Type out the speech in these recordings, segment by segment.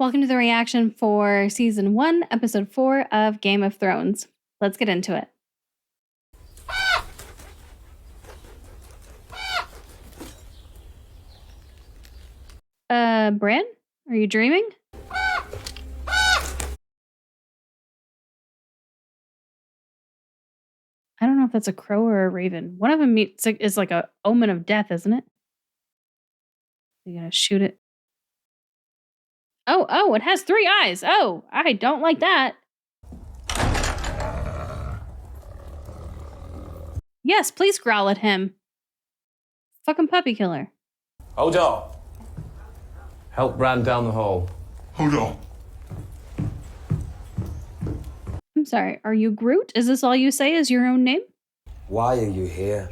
Welcome to the reaction for Season 1, Episode 4 of Game of Thrones. Let's get into it. Bran? Are you dreaming? I don't know if that's a crow or a raven. One of them is like a omen of death, isn't it? You gotta shoot it. Oh, it has 3 eyes. Oh, I don't like that. Yes, please growl at him. Fucking puppy killer. Hold on. Help Bran down the hole. Hold on. I'm sorry, are you Groot? Is this all you say is your own name? Why are you here?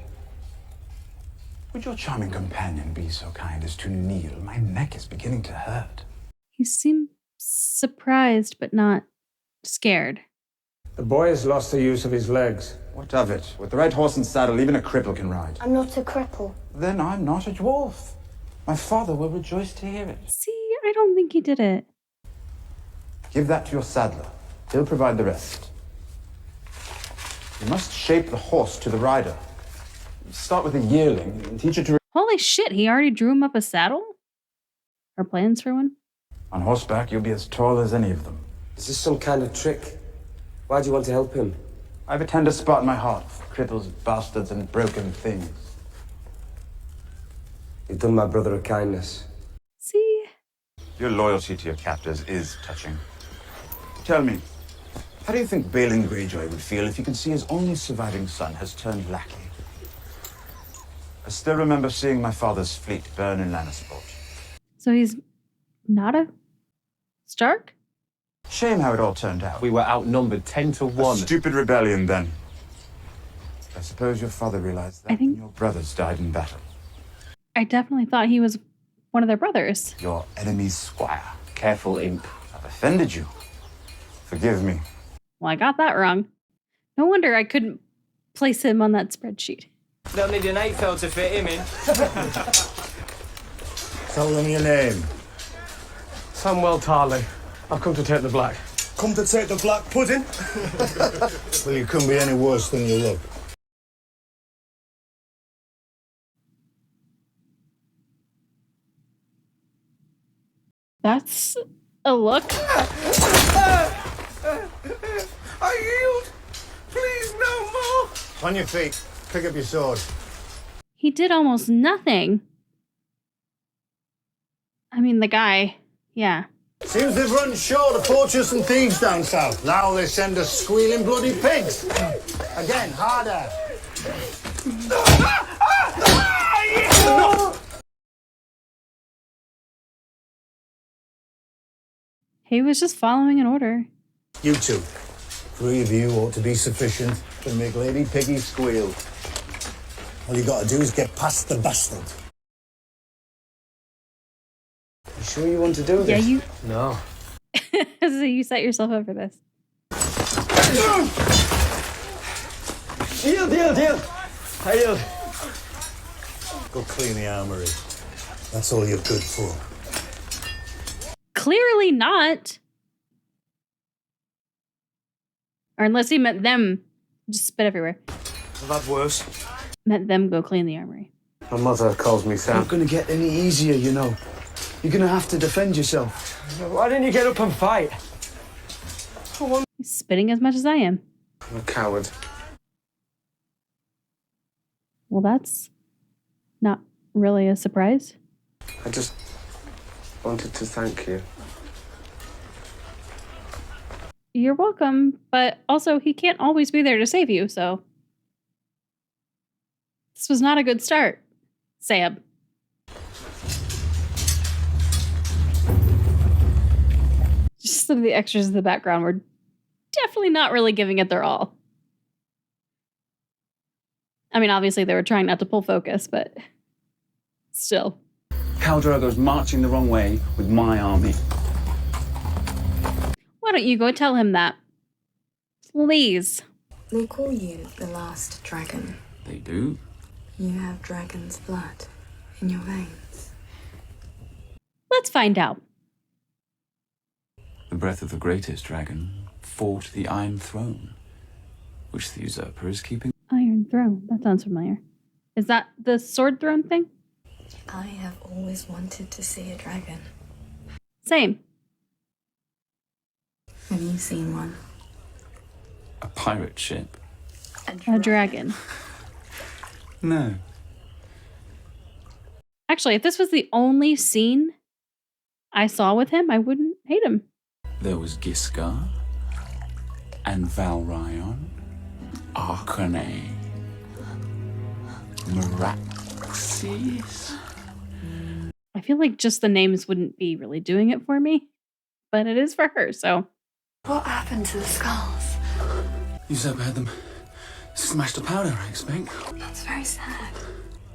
Would your charming companion be so kind as to kneel? My neck is beginning to hurt. He seemed surprised, but not scared. The boy has lost the use of his legs. What of it? With the right horse and saddle, even a cripple can ride. I'm not a cripple. Then I'm not a dwarf. My father will rejoice to hear it. See, I don't think he did it. Give that to your saddler. He'll provide the rest. You must shape the horse to the rider. Start with a yearling and teach it to... Holy shit, he already drew him up a saddle? Or plans for one? On horseback, you'll be as tall as any of them. Is this some kind of trick? Why do you want to help him? I have a tender spot in my heart for cripples, bastards, and broken things. You've done my brother a kindness. See? Your loyalty to your captors is touching. Tell me, how do you think Balin Greyjoy would feel if he could see his only surviving son has turned lackey? I still remember seeing my father's fleet burn in Lannisport. So he's not a Stark? Shame how it all turned out. We were outnumbered 10 to 1. A stupid rebellion, then. I suppose your father realized that I think- when your brothers died in battle. I definitely thought he was one of their brothers. Your enemy's squire. Careful, imp. I've offended you. Forgive me. Well, I got that wrong. No wonder I couldn't place him on that spreadsheet. They'll need an 8-fel to fit him in. Tell them your name. Samuel Tarley. I've come to take the black. Come to take the black pudding? Well, you couldn't be any worse than you look. That's a look. I yield! Please, no more! On your feet. Pick up your sword. He did almost nothing. I mean, the guy, yeah. Seems they've run short of poachers and thieves down south. Now they send us squealing bloody pigs. Again, harder. He was just following an order. You two. 3 of you ought to be sufficient to make Lady Piggy squeal. All you gotta do is get past the bastard. You sure you want to do Yeah, this? you. No. So you set yourself up for this. Yield. I yield. Go clean the armory. That's all you're good for. Clearly not. Or unless he meant them just spit everywhere. I've had worse. Meant them go clean the armory. My mother calls me Sam. Not gonna get any easier, you know. You're gonna have to defend yourself. Why didn't you get up and fight? He's spitting as much as I am. I'm a coward. Well, that's not really a surprise. I just wanted to thank you. You're welcome, but also he can't always be there to save you, so. This was not a good start, Sam. Just some of the extras in the background were definitely not really giving it their all. I mean, obviously they were trying not to pull focus, but still. Khal Drogo's marching the wrong way with my army. Why don't you go tell him that? Please. They call you the last dragon. They do? You have dragon's blood in your veins. Let's find out. The breath of the greatest dragon fought the Iron Throne, which the usurper is keeping. Iron Throne. That sounds familiar. Is that the Sword Throne thing? I have always wanted to see a dragon. Same. Have you seen one? A pirate ship? A dragon. No. Actually, if this was the only scene I saw with him, I wouldn't hate him. There was Giscard, and Valryon, Arcane, Meraxes. I feel like just the names wouldn't be really doing it for me, but it is for her, so. What happened to the skulls? Usurper had them smashed to powder, I expect. That's very sad.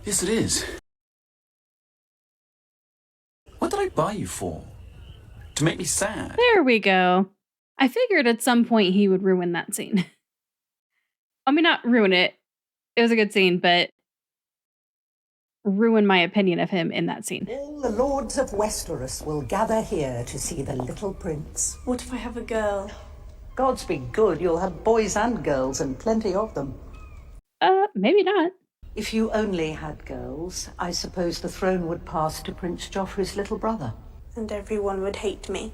Yes, it is. What did I buy you for? To make me sad? There we go. I figured at some point he would ruin that scene. I mean, not ruin it. It was a good scene, but ruin my opinion of him in that scene. All the lords of Westeros will gather here to see the little prince. What if I have a girl? Gods be good, you'll have boys and girls, and plenty of them. Maybe not. If you only had girls, I suppose the throne would pass to Prince Joffrey's little brother. And everyone would hate me.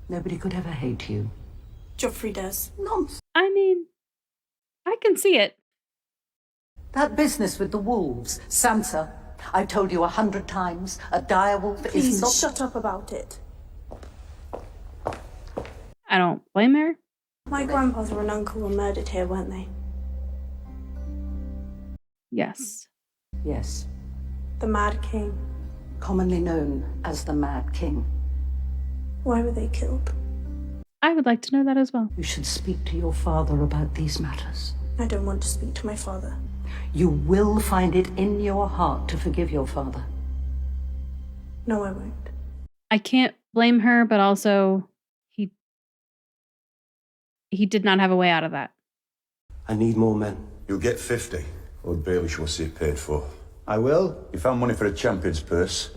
Nobody could ever hate you. Joffrey does. Nonsense. I mean, I can see it. That business with the wolves, Sansa, I've told you 100 times, a direwolf is not... Please shut up about it. I don't blame her. My grandfather and uncle were murdered here, weren't they? Yes. Yes, The Mad King. commonly known as the Mad King. Why were they killed? I would like to know that as well. You should speak to your father about these matters. I don't want to speak to my father. You will find it in your heart to forgive your father. No, I won't. I can't blame her, but also he did not have a way out of that. I need more men. You'll get 50. Lord Baelish will see it paid for. I will. You found money for a champion's purse.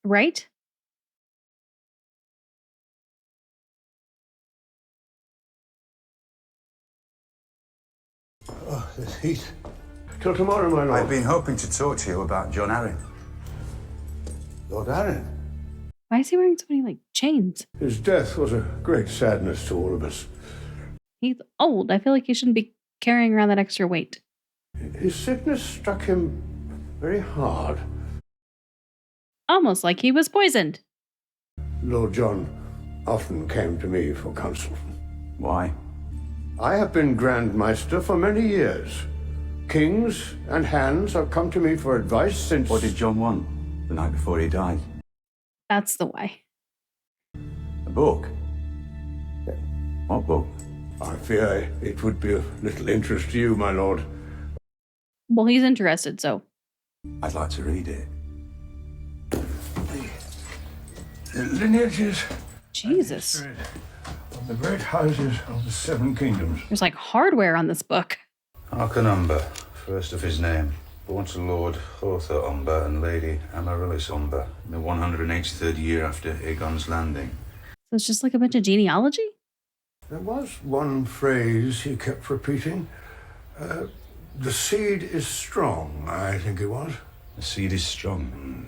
Right? Oh, this heat. Till tomorrow, my lord. I've been hoping to talk to you about John Arryn. Lord Arryn. Why is he wearing so many, chains? His death was a great sadness to all of us. He's old. I feel like he shouldn't be carrying around that extra weight. His sickness struck him very hard. Almost like he was poisoned. Lord John often came to me for counsel. Why? I have been Grand Maester for many years. Kings and hands have come to me for advice since... What did John want the night before he died? That's the why. A book? What book? I fear it would be of little interest to you, my lord. Well, he's interested, so. I'd like to read it. The lineages Jesus. of the great houses of the Seven Kingdoms. There's hardware on this book. Archon Umber, first of his name, born to Lord Hotha Umber and Lady Amaryllis Umber in the 183rd year after Aegon's landing. So it's just a bunch of genealogy? There was one phrase he kept repeating. The seed is strong, I think it was. The seed is strong.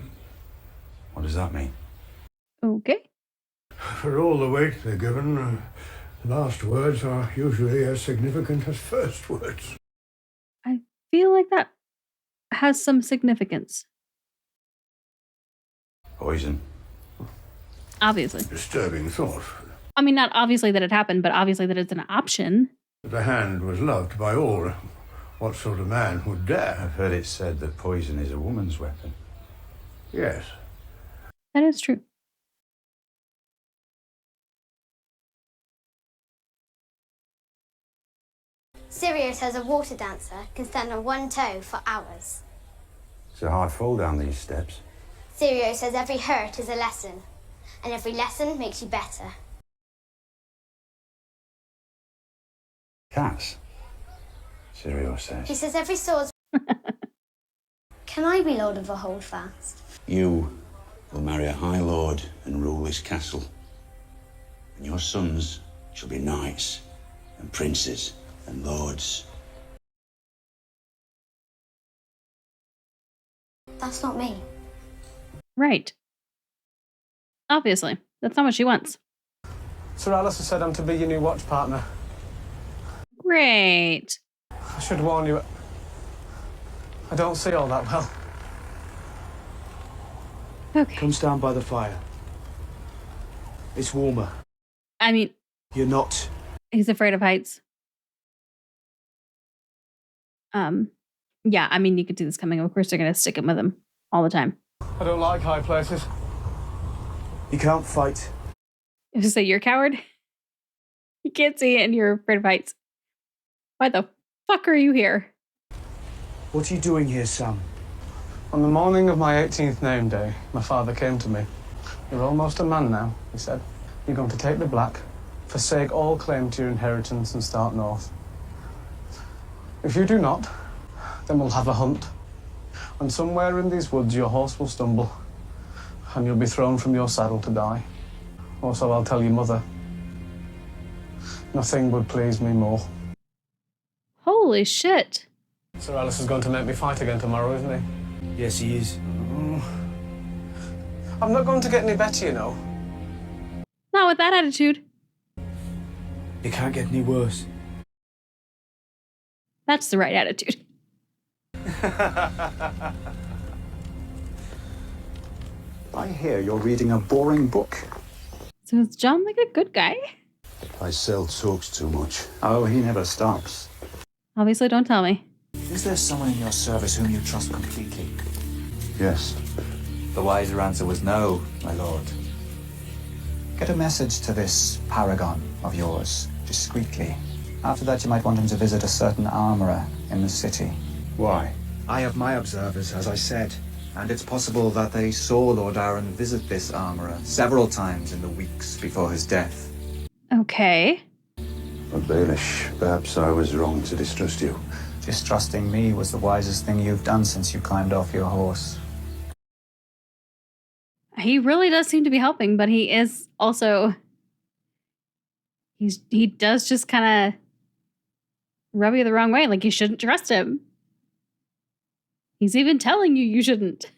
What does that mean? Okay. For all the weight they're given, last words are usually as significant as first words. I feel like that has some significance. Poison. Obviously. Disturbing thought. I mean, not obviously that it happened, but obviously that it's an option. The hand was loved by all. What sort of man would dare? I've heard it said that poison is a woman's weapon. Yes. That is true. Sirio says a water dancer can stand on one toe for hours. It's a hard fall down these steps. Sirio says every hurt is a lesson, and every lesson makes you better. Cats. Sirio says. He says every sword's... Can I be Lord of the Holdfast? You will marry a High Lord and rule this castle. And your sons shall be knights and princes and lords. That's not me. Right. Obviously. That's not what she wants. Sir Alice has said I'm to be your new watch partner. Great. I should warn you, I don't see all that well. Okay. Come stand by the fire. It's warmer. I mean, You're not. he's afraid of heights. Yeah, I mean, you could see this coming. Of course, they're going to stick him with him all the time. I don't like high places. You can't fight. You say you're a coward? You can't see it and you're afraid of heights. Why the fuck are you here? What are you doing here, Sam? On the morning of my 18th name day, my father came to me. You're almost a man now, he said. You're going to take the black, forsake all claim to your inheritance and start north. If you do not, then we'll have a hunt. And somewhere in these woods, your horse will stumble, and you'll be thrown from your saddle to die. Also, I'll tell your mother. Nothing would please me more. Holy shit. Sir Alice is going to make me fight again tomorrow, isn't he? Yes, he is. I'm not going to get any better, you know. Not with that attitude. It can't get any worse. That's the right attitude. I hear you're reading a boring book. So is John like a good guy? Pycelle talks too much. Oh, he never stops. Obviously, don't tell me. Is there someone in your service whom you trust completely? Yes. The wiser answer was no, my lord. Get a message to this paragon of yours, discreetly. After that, you might want him to visit a certain armorer in the city. Why? I have my observers, as I said, and it's possible that they saw Lord Aaron visit this armorer several times in the weeks before his death. Okay. But Baelish, perhaps I was wrong to distrust you. Distrusting me was the wisest thing you've done since you climbed off your horse. He really does seem to be helping, but he is also... He does just kind of rub you the wrong way. Like, you shouldn't trust him. He's even telling you shouldn't.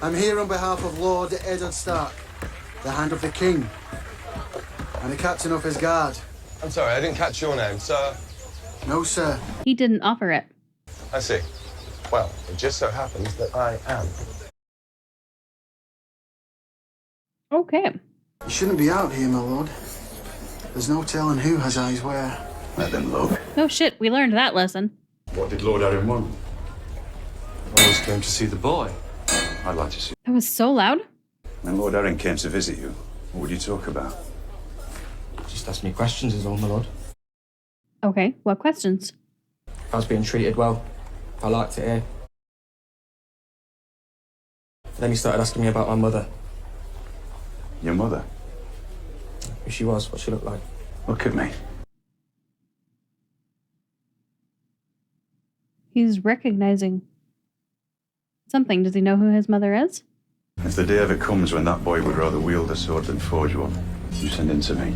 I'm here on behalf of Lord Eddard Stark, the Hand of the King, and the captain of his guard. I'm sorry, I didn't catch your name, sir. No, sir. He didn't offer it. I see. Well, it just so happens that I am. Okay. You shouldn't be out here, my lord. There's no telling who has eyes where. Let them look. No shit, we learned that lesson. What did Lord Aaron want? I always came to see the boy. I'd like to see. That was so loud. When Lord Aaron came to visit you, what would you talk about? Just ask me questions is all, my lord. Okay, what questions? If I was being treated well, if I liked it here. Then he started asking me about my mother. Your mother? Who she was, what she looked like. Look at me. He's recognizing something. Does he know who his mother is? If the day ever comes when that boy would rather wield a sword than forge one, you send him to me.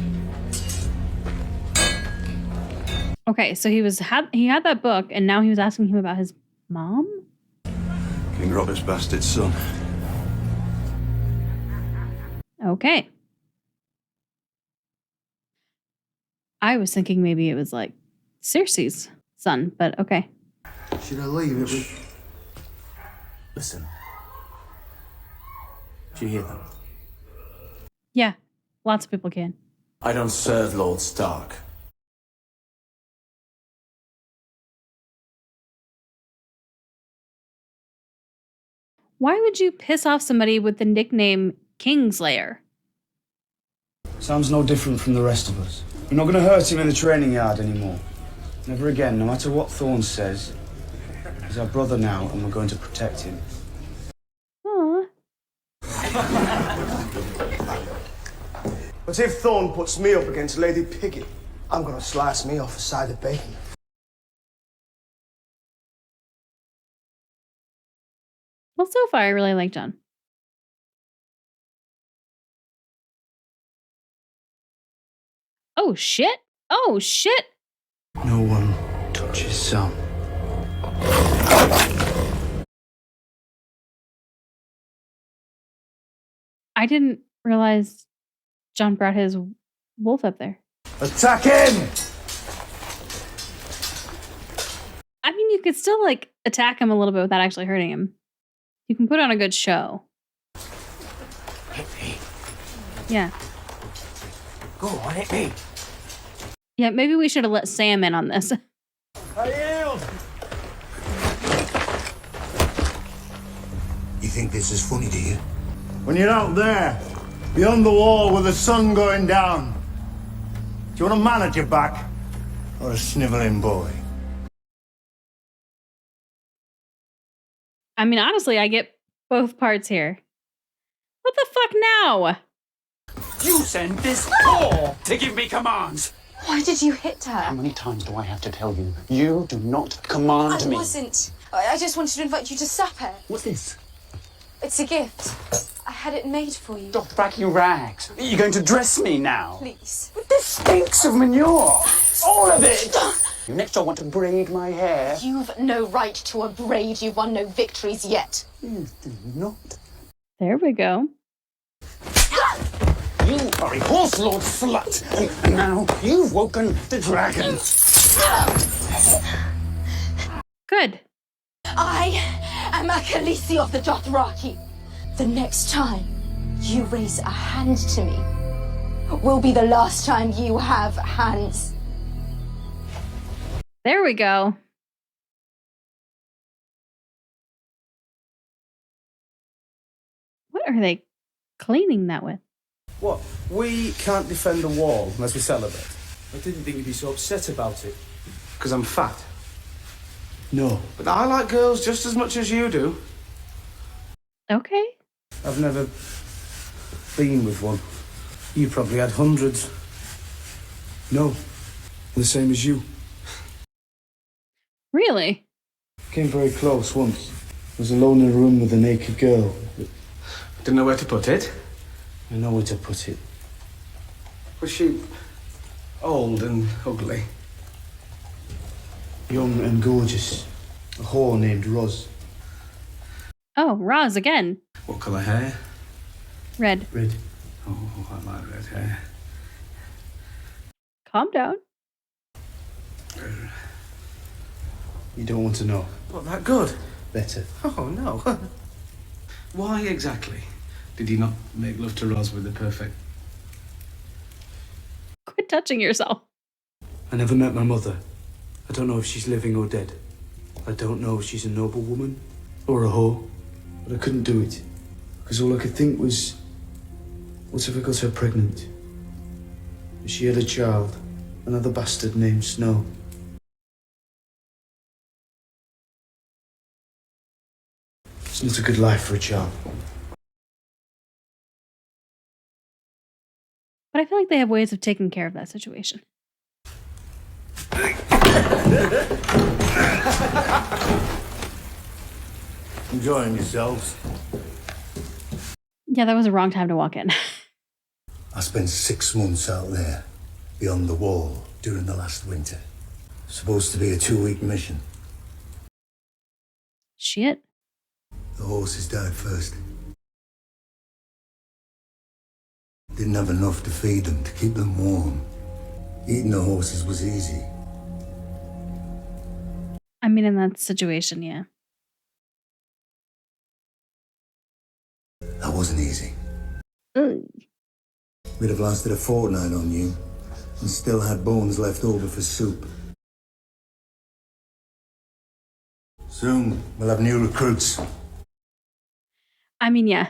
Okay, so he had that book, and now he was asking him about his mom? King Robert's bastard son. Okay. I was thinking maybe it was like Cersei's son, but okay. Should I leave it with... Listen. Do you hear them? Yeah, lots of people can. I don't serve Lord Stark. Why would you piss off somebody with the nickname Kingslayer? Sam's no different from the rest of us. We're not going to hurt him in the training yard anymore. Never again, no matter what Thorne says. He's our brother now, and we're going to protect him. Aww. But if Thorne puts me up against Lady Piggy, I'm going to slice me off a side of bacon. Well, so far, I really like John. Oh, shit. Oh, shit. No one touches Sam. I didn't realize John brought his wolf up there. Attack him! I mean, you could still, like, attack him a little bit without actually hurting him. You can put on a good show. Hit me. Yeah. Go on, hit me. Yeah, maybe we should have let Sam in on this. I yield! You think this is funny, do you? When you're out there, beyond the wall with the sun going down, do you want a man at your back or a snivelling boy? I mean, honestly, I get both parts here. What the fuck now? You send this whore to give me commands. Why did you hit her? How many times do I have to tell you? You do not command me. I wasn't. I just wanted to invite you to supper. What's this? It's a gift. I had it made for you. Dothraki rags. Are you going to dress me now? Please. This stinks of manure. All of it. Next I want to braid my hair. You've no right to a braid. You've won no victories yet. You do not. There we go. You are a horse lord slut. And now you've woken the dragon. Good. I am a Khaleesi of the Dothraki. The next time you raise a hand to me will be the last time you have hands. There we go. What are they cleaning that with? What? We can't defend the wall unless we celebrate. I didn't think you'd be so upset about it. Because I'm fat? No. But I like girls just as much as you do. Okay. I've never been with one. You probably had hundreds. No. The same as you. Really? Came very close once. Was alone in a room with a naked girl. Didn't know where to put it? I know where to put it. Was she old and ugly? Young and gorgeous. A whore named Roz. Oh, Roz again. What colour hair? Red. Red. Oh, I like red hair. Calm down. You don't want to know? What, that good? Better. Oh, no. Why exactly did you not make love to Roz with the perfect... Quit touching yourself. I never met my mother. I don't know if she's living or dead. I don't know if she's a noble woman or a whore. But I couldn't do it. Because all I could think was, what if I got her pregnant? She had a child, another bastard named Snow. It's not a good life for a child. But I feel like they have ways of taking care of that situation. Enjoying yourselves? Yeah, that was a wrong time to walk in. I spent 6 months out there, beyond the wall, during the last winter. Supposed to be a 2-week mission. Shit. The horses died first. Didn't have enough to feed them, to keep them warm. Eating the horses was easy. I mean, in that situation, yeah. That wasn't easy. Ugh. We'd have lasted a fortnight on you, and still had bones left over for soup. Soon, we'll have new recruits. I mean, yeah.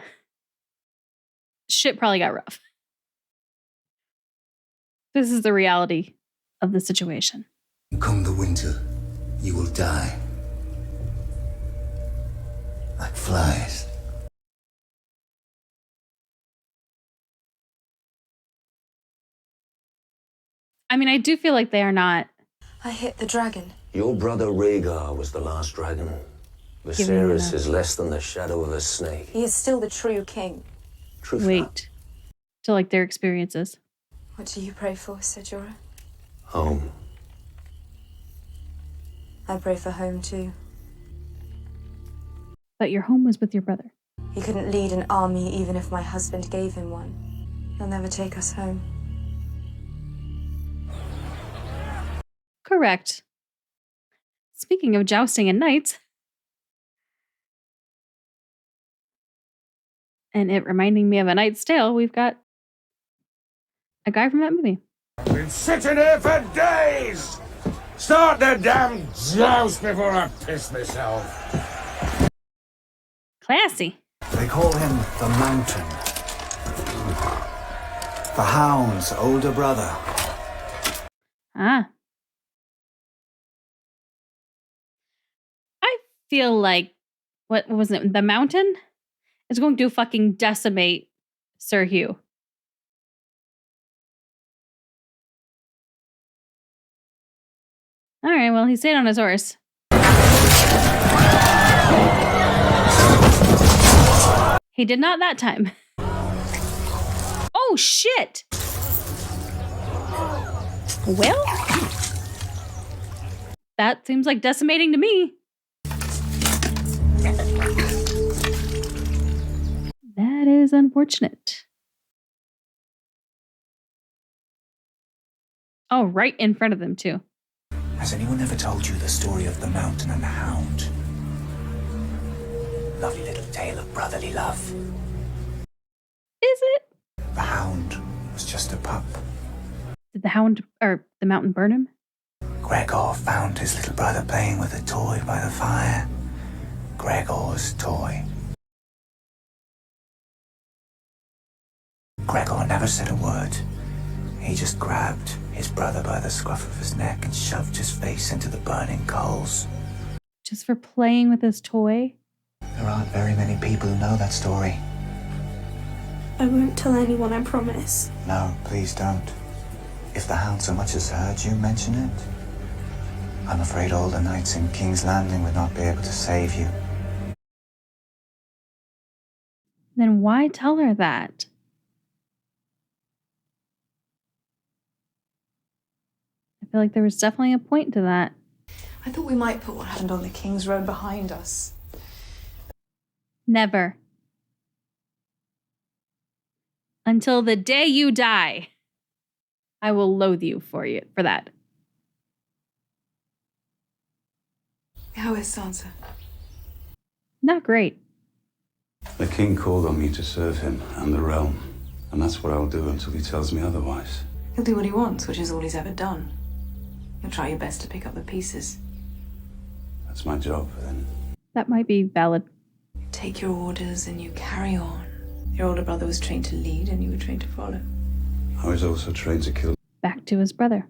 Shit probably got rough. This is the reality of the situation. Come the winter, you will die. Like flies. I mean, I do feel like they are not. I hit the dragon. Your brother Rhaegar was the last dragon. Viserys is less than the shadow of a snake. He is still the true king. Truth. Wait. To like their experiences. What do you pray for, Sir Jorah? Home. I pray for home too. But your home was with your brother. He couldn't lead an army even if my husband gave him one. He'll never take us home. Correct. Speaking of jousting and knights, and it reminding me of A Knight's Tale, we've got a guy from that movie. I've been sitting here for days! Start the damn joust before I piss myself. Classy. They call him the Mountain. The Hound's older brother. Ah. I feel like, what was it, the Mountain is going to fucking decimate Sir Hugh. All right, well, he stayed on his horse. He did not that time. Oh, shit! Well, that seems like decimating to me. That is unfortunate. Oh, right in front of them, too. Has anyone ever told you the story of the Mountain and the Hound? Lovely little tale of brotherly love. Is it? The Hound was just a pup. Did the Hound or the Mountain burn him? Gregor found his little brother playing with a toy by the fire. Gregor's toy. Gregor never said a word. He just grabbed his brother by the scruff of his neck and shoved his face into the burning coals. Just for playing with his toy? There aren't very many people who know that story. I won't tell anyone, I promise. No, please don't. If the Hound so much as heard you mention it, I'm afraid all the knights in King's Landing would not be able to save you. Then why tell her that? I feel like there was definitely a point to that. I thought we might put what happened on the King's Road behind us. Never. Until the day you die, I will loathe you for that. How is Sansa? Not great. The king called on me to serve him and the realm, and that's what I'll do until he tells me otherwise. He'll do what he wants, which is all he's ever done. You'll try your best to pick up the pieces. That's my job, then. That might be valid. You take your orders and you carry on. Your older brother was trained to lead and you were trained to follow. I was also trained to kill. Back to his brother.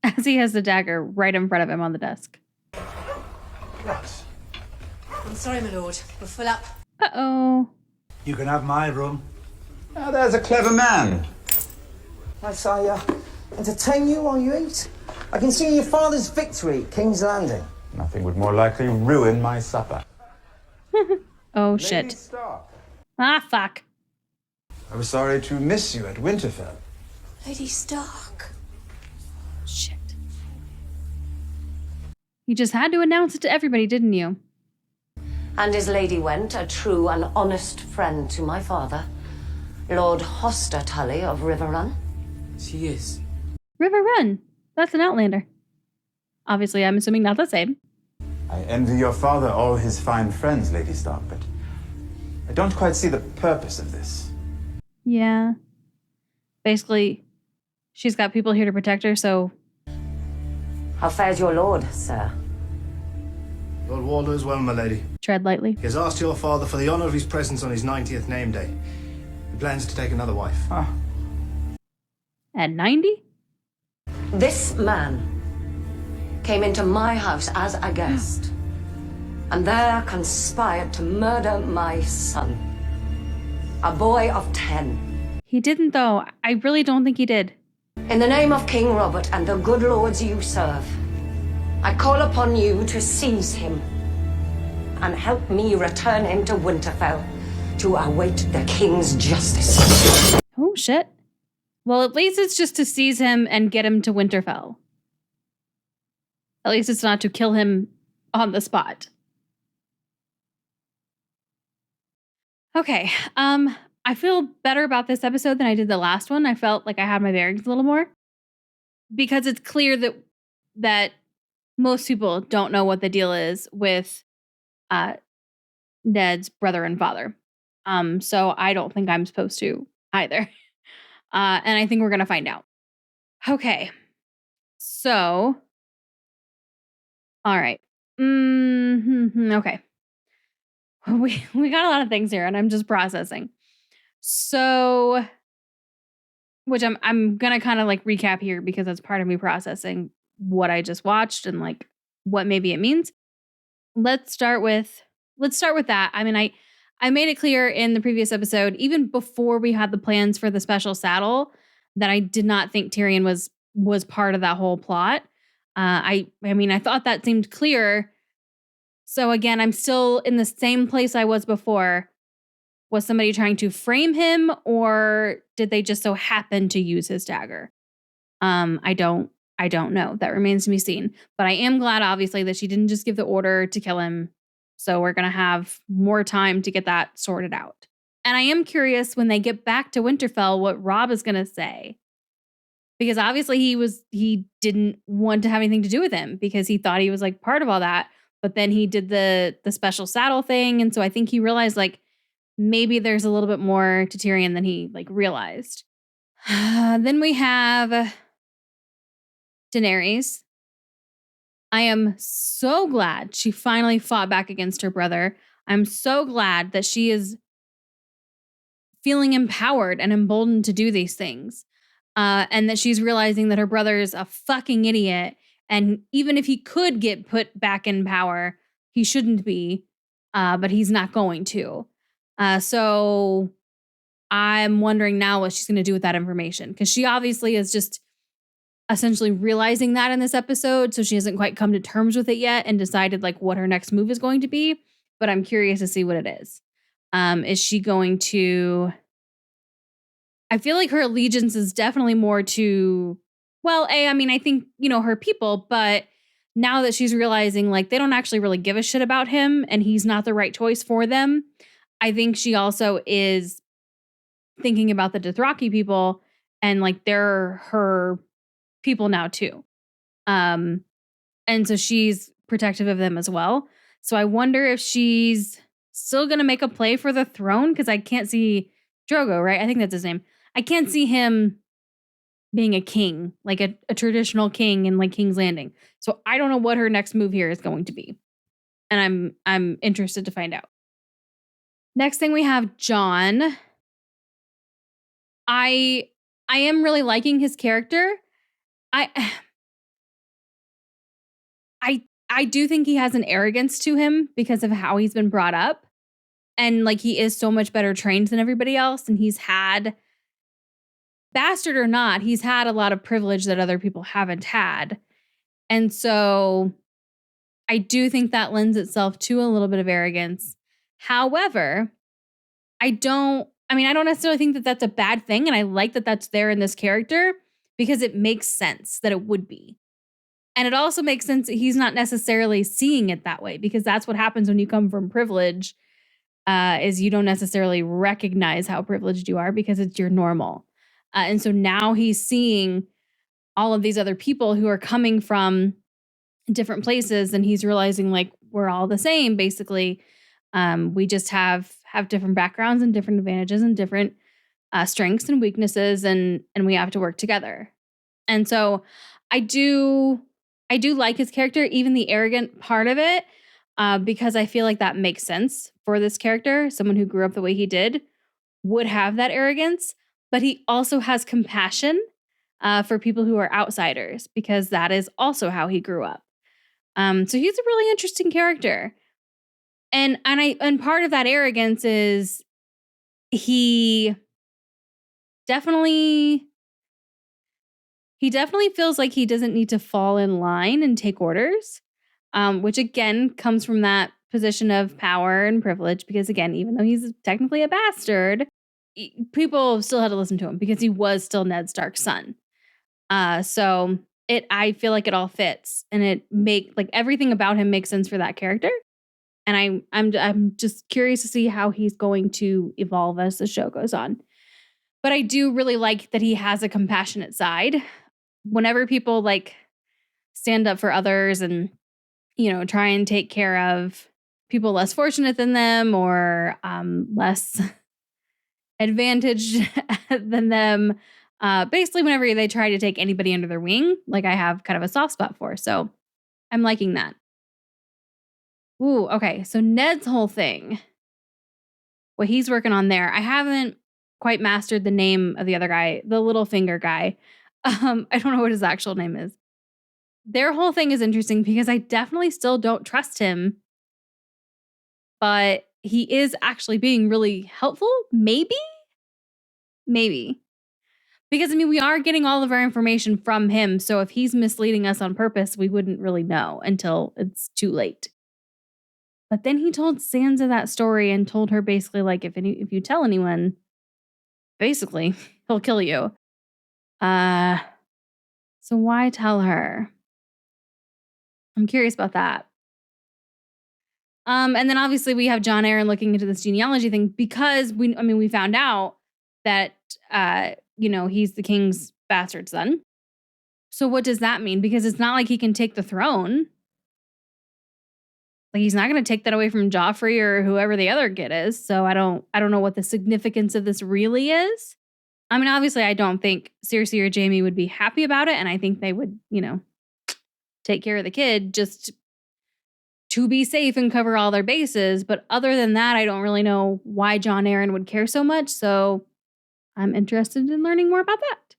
As he has the dagger right in front of him on the desk. Right. I'm sorry, my lord. We're full up. Uh-oh. You can have my room. Now there's a clever man. Yes, I entertain you while you eat. I can see your father's victory at King's Landing. Nothing would more likely ruin my supper. Oh, shit. Ah, fuck. I was sorry to miss you at Winterfell. Lady Stark. Shit. You just had to announce it to everybody, didn't you? And his lady went, a true and honest friend to my father, Lord Hoster Tully of Riverrun. She is. River Run. That's an Outlander. Obviously, I'm assuming not the same. I envy your father all his fine friends, Lady Stark, but I don't quite see the purpose of this. Yeah. Basically, she's got people here to protect her, so... How fares your lord, sir? Lord Walder is well, my lady. Tread lightly. He has asked your father for the honour of his presence on his 90th name day. He plans to take another wife. At 90? This man came into my house as a guest, and there conspired to murder my son, a boy of 10. He didn't, though. I really don't think he did. In the name of King Robert and the good lords you serve, I call upon you to seize him and help me return him to Winterfell to await the king's justice. Oh, shit. Well, at least it's just to seize him and get him to Winterfell. At least it's not to kill him on the spot. Okay. I feel better about this episode than I did the last one. I felt like I had my bearings a little more. Because it's clear that most people don't know what the deal is with Ned's brother and father. So I don't think I'm supposed to either. And I think we're going to find out. Okay. So, all right. Okay. We got a lot of things here and I'm just processing. So, which I'm going to kind of like recap here because that's part of me processing what I just watched and like what maybe it means. Let's start with that. I mean, I made it clear in the previous episode, even before we had the plans for the special saddle, that I did not think Tyrion was part of that whole plot. I mean, I thought that seemed clear. So again, I'm still in the same place I was before. Was somebody trying to frame him, or did they just so happen to use his dagger? I don't know. That remains to be seen. But I am glad, obviously, that she didn't just give the order to kill him. So we're going to have more time to get that sorted out. And I am curious when they get back to Winterfell what Robb is going to say. Because obviously he didn't want to have anything to do with him because he thought he was like part of all that. But then he did the special saddle thing. And so I think he realized like maybe there's a little bit more to Tyrion than he like realized. Then we have Daenerys. I am so glad she finally fought back against her brother. I'm so glad that she is feeling empowered and emboldened to do these things. And that she's realizing that her brother is a fucking idiot. And even if he could get put back in power, he shouldn't be. But he's not going to. So I'm wondering now what she's going to do with that information. Because she obviously is just essentially realizing that in this episode. So she hasn't quite come to terms with it yet and decided like what her next move is going to be. But I'm curious to see what it is. Is she going to... I feel like her allegiance is definitely more to, well, I mean, I think, her people, but now that she's realizing like they don't actually really give a shit about him and he's not the right choice for them, I think she also is thinking about the Dothraki people and like they're her people now too. And so she's protective of them as well. So I wonder if she's still going to make a play for the throne because I can't see Drogo, right? I think that's his name. I can't see him being a king, like a traditional king in like King's Landing. So I don't know what her next move here is going to be. And I'm interested to find out. Next thing we have Jon. I am really liking his character. I do think he has an arrogance to him because of how he's been brought up. And like he is so much better trained than everybody else. And he's had, bastard or not, he's had a lot of privilege that other people haven't had. And so I do think that lends itself to a little bit of arrogance. However, I don't necessarily think that that's a bad thing. And I like that that's there in this character because it makes sense that it would be. And it also makes sense that he's not necessarily seeing it that way because that's what happens when you come from privilege, is you don't necessarily recognize how privileged you are because it's your normal. And so now he's seeing all of these other people who are coming from different places and he's realizing like we're all the same basically. We just have different backgrounds and different advantages and different strengths and weaknesses and we have to work together. And so I do like his character, even the arrogant part of it, because I feel like that makes sense for this character. Someone who grew up the way he did would have that arrogance, but he also has compassion for people who are outsiders because that is also how he grew up. So he's a really interesting character. And part of that arrogance is he definitely feels like he doesn't need to fall in line and take orders, which again comes from that position of power and privilege because, again, even though he's technically a bastard, people still had to listen to him because he was still Ned Stark's son. So I feel like it all fits, and everything about him makes sense for that character. And I'm just curious to see how he's going to evolve as the show goes on. But I do really like that he has a compassionate side. Whenever people stand up for others and, try and take care of people less fortunate than them or less advantaged than them, basically whenever they try to take anybody under their wing, I have kind of a soft spot for. So I'm liking that. Ooh, okay. So Ned's whole thing, what he's working on there, I haven't quite mastered the name of the other guy, the little finger guy. I don't know what his actual name is. Their whole thing is interesting because I definitely still don't trust him, but he is actually being really helpful. Maybe. Because, we are getting all of our information from him. So if he's misleading us on purpose, we wouldn't really know until it's too late. But then he told Sansa that story and told her basically, if you tell anyone, basically, he'll kill you. So why tell her? I'm curious about that. And then obviously we have Jon Arryn looking into this genealogy thing because we found out that, he's the king's bastard son. So what does that mean? Because it's not like he can take the throne. He's not going to take that away from Joffrey or whoever the other kid is. So I don't know what the significance of this really is. Obviously I don't think Cersei or Jaime would be happy about it. And I think they would, take care of the kid just to be safe and cover all their bases. But other than that, I don't really know why Jon Arryn would care so much. So I'm interested in learning more about that.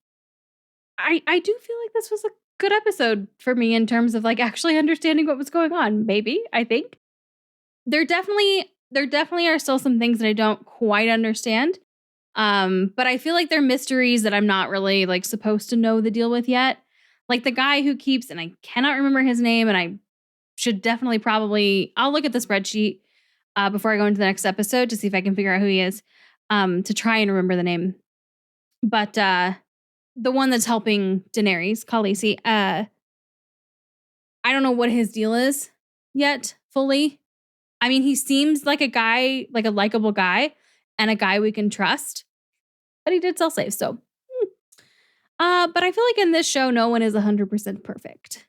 I do feel like this was a good episode for me in terms of actually understanding what was going on. Maybe, I think. There definitely are still some things that I don't quite understand. But I feel like they're mysteries that I'm not really supposed to know the deal with yet. The guy who keeps, and I cannot remember his name, and I should definitely I'll look at the spreadsheet before I go into the next episode to see if I can figure out who he is, to try and remember the name. But the one that's helping Daenerys, Khaleesi, I don't know what his deal is yet fully. He seems like a guy, a likable guy, and a guy we can trust. But he did sell slaves, so. But I feel like in this show, no one is 100% perfect.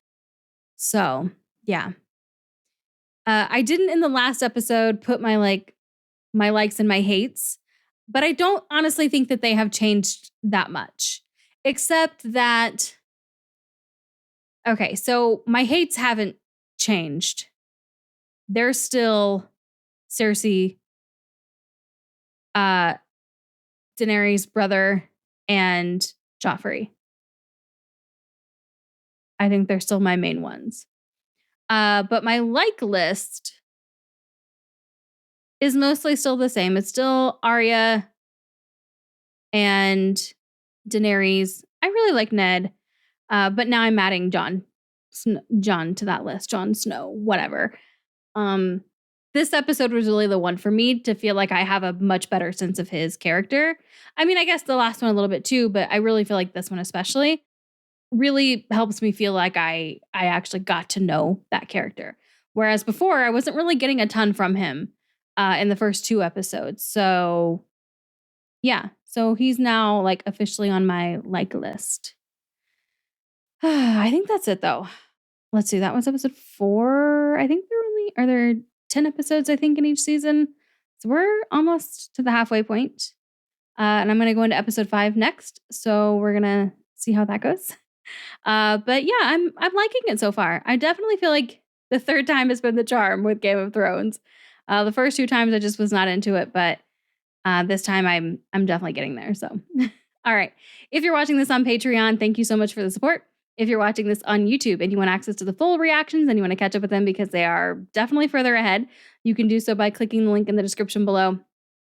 So, yeah. I didn't in the last episode put my likes and my hates, but I don't honestly think that they have changed that much. Except that, okay, so my hates haven't changed. They're still Cersei, Daenerys' brother, and Joffrey. I think they're still my main ones. But my like list is mostly still the same. It's still Arya and Daenerys. I really like Ned, but now I'm adding Jon to that list. Jon Snow, whatever. This episode was really the one for me to feel like I have a much better sense of his character. I guess the last one a little bit too, but I really feel like this one especially really helps me feel like I actually got to know that character. Whereas before, I wasn't really getting a ton from him in the first 2 episodes. So, yeah. So he's now officially on my like list. I think that's it though. Let's see. That was episode 4. I think are there 10 episodes, I think, in each season. So we're almost to the halfway point. And I'm going to go into episode 5 next. So we're going to see how that goes. But yeah, I'm liking it so far. I definitely feel like the third time has been the charm with Game of Thrones. The first 2 times I just was not into it, but this time I'm definitely getting there. So, all right. If you're watching this on Patreon, thank you so much for the support. If you're watching this on YouTube and you want access to the full reactions and you want to catch up with them because they are definitely further ahead, you can do so by clicking the link in the description below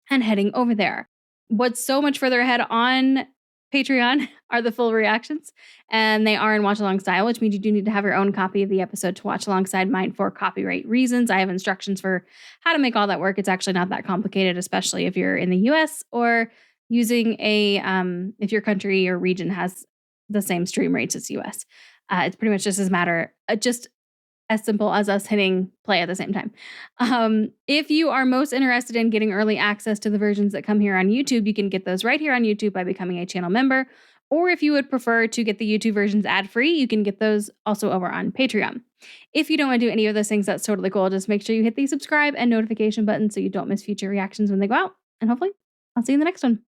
and heading over there. What's so much further ahead on Patreon are the full reactions, and they are in watch along style, which means you do need to have your own copy of the episode to watch alongside mine for copyright reasons. I have instructions for how to make all that work. It's actually not that complicated, especially if you're in the US or using if your country or region has the same stream rates as US. It's pretty much just as simple as us hitting play at the same time. If you are most interested in getting early access to the versions that come here on YouTube, you can get those right here on YouTube by becoming a channel member. Or if you would prefer to get the YouTube versions ad-free, you can get those also over on Patreon. If you don't want to do any of those things, that's totally cool. Just make sure you hit the subscribe and notification button so you don't miss future reactions when they go out. And hopefully, I'll see you in the next one.